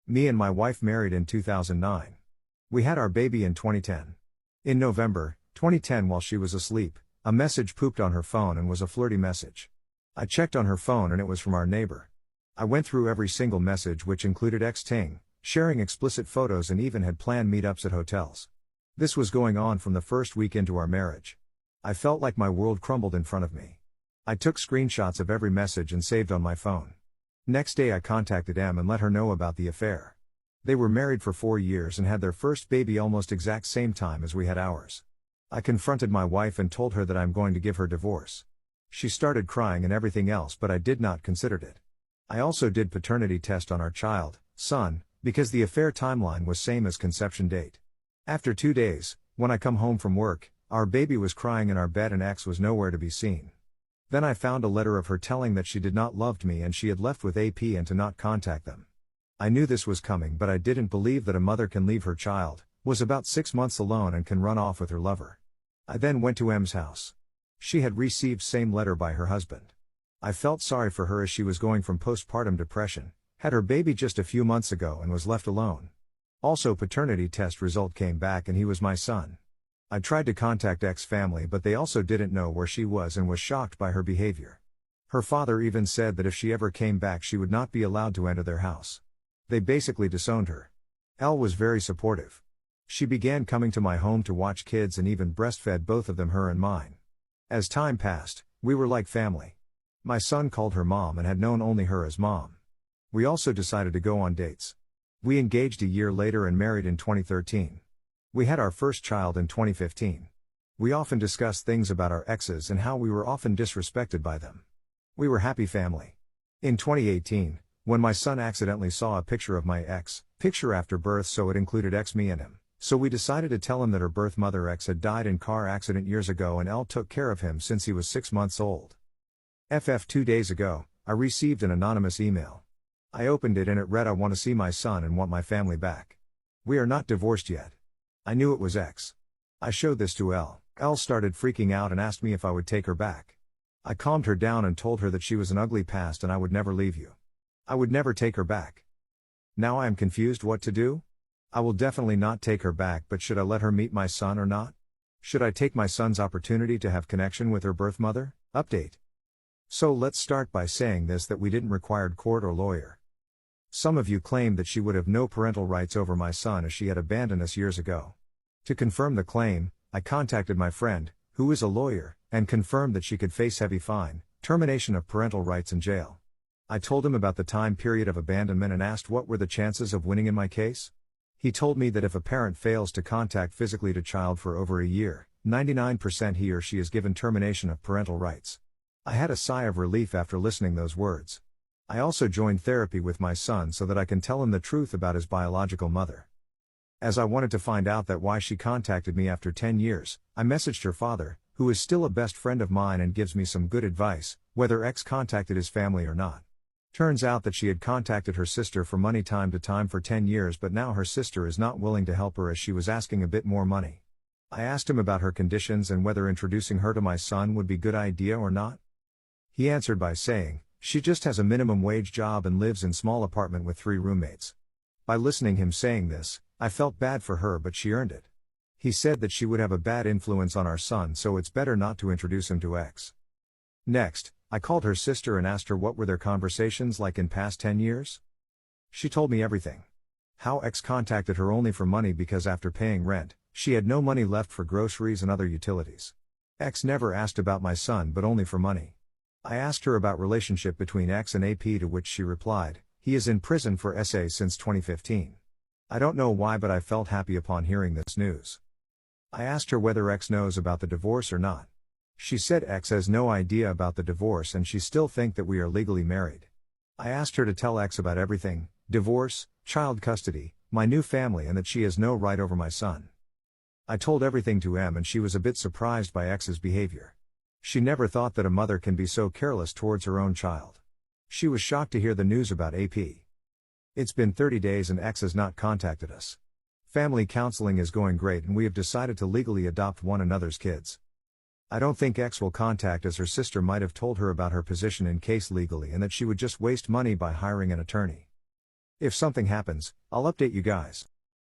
Me and my wife married in 2009. We had our baby in 2010. In November 2010, while she was asleep, a message pooped on her phone and was a flirty message. I checked on her phone and it was from our neighbor. I went through every single message, which included texting, sharing explicit photos, and even had planned meetups at hotels. This was going on from the first week into our marriage. I felt like my world crumbled in front of me. I took screenshots of every message and saved on my phone. Next day I contacted Em and let her know about the affair. They were married for 4 years and had their first baby almost exact same time as we had ours. I confronted my wife and told her that I'm going to give her divorce. She started crying and everything else, but I did not consider it. I also did paternity test on our child, son, because the affair timeline was same as conception date. After 2 days, when I come home from work, our baby was crying in our bed and X was nowhere to be seen. Then I found a letter of her telling that she did not love me and she had left with AP and to not contact them. I knew this was coming, but I didn't believe that a mother can leave her child, was about 6 months alone, and can run off with her lover. I then went to Em's house. She had received same letter by her husband. I felt sorry for her as she was going from postpartum depression, had her baby just a few months ago and was left alone. Also, paternity test result came back and he was my son. I tried to contact X's family, but they also didn't know where she was and was shocked by her behavior. Her father even said that if she ever came back she would not be allowed to enter their house. They basically disowned her. Elle was very supportive. She began coming to my home to watch kids and even breastfed both of them, her and mine. As time passed, we were like family. My son called her mom and had known only her as mom. We also decided to go on dates. We engaged a year later and married in 2013. We had our first child in 2015. We often discussed things about our exes and how we were often disrespected by them. We were happy family. In 2018, when my son accidentally saw a picture of my ex, picture after birth, so it included X, me and him. So we decided to tell him that her birth mother X had died in car accident years ago and Elle took care of him since he was 6 months old. 2 days ago, I received an anonymous email. I opened it and it read, "I want to see my son and want my family back. We are not divorced yet." I knew it was X. I showed this to Elle. Elle started freaking out and asked me if I would take her back. I calmed her down and told her that she was an ugly past and I would never leave you. I would never take her back. Now I am confused what to do. I will definitely not take her back, but should I let her meet my son or not? Should I take my son's opportunity to have connection with her birth mother? Update. So let's start by saying this, that we didn't require court or lawyer. Some of you claimed that she would have no parental rights over my son as she had abandoned us years ago. To confirm the claim, I contacted my friend, who is a lawyer, and confirmed that she could face heavy fine, termination of parental rights, and jail. I told him about the time period of abandonment and asked what were the chances of winning in my case. He told me that if a parent fails to contact physically to child for over a year, 99% he or she is given termination of parental rights. I had a sigh of relief after listening those words. I also joined therapy with my son so that I can tell him the truth about his biological mother. As I wanted to find out that why she contacted me after 10 years, I messaged her father, who is still a best friend of mine and gives me some good advice, whether X contacted his family or not. Turns out that she had contacted her sister for money time to time for 10 years, but now her sister is not willing to help her as she was asking a bit more money. I asked him about her conditions and whether introducing her to my son would be a good idea or not. He answered by saying, she just has a minimum wage job and lives in small apartment with 3 roommates. By listening him saying this, I felt bad for her, but she earned it. He said that she would have a bad influence on our son, so it's better not to introduce him to X. Next, I called her sister and asked her what were their conversations like in past 10 years. She told me everything. How X contacted her only for money because after paying rent, she had no money left for groceries and other utilities. X never asked about my son but only for money. I asked her about relationship between X and AP, to which she replied, he is in prison for SA since 2015. I don't know why, but I felt happy upon hearing this news. I asked her whether X knows about the divorce or not. She said X has no idea about the divorce and she still thinks that we are legally married. I asked her to tell X about everything, divorce, child custody, my new family, and that she has no right over my son. I told everything to Em and she was a bit surprised by X's behavior. She never thought that a mother can be so careless towards her own child. She was shocked to hear the news about AP. It's been 30 days and X has not contacted us. Family counseling is going great and we have decided to legally adopt one another's kids. I don't think X will contact, as her sister might have told her about her position in case legally and that she would just waste money by hiring an attorney. If something happens, I'll update you guys.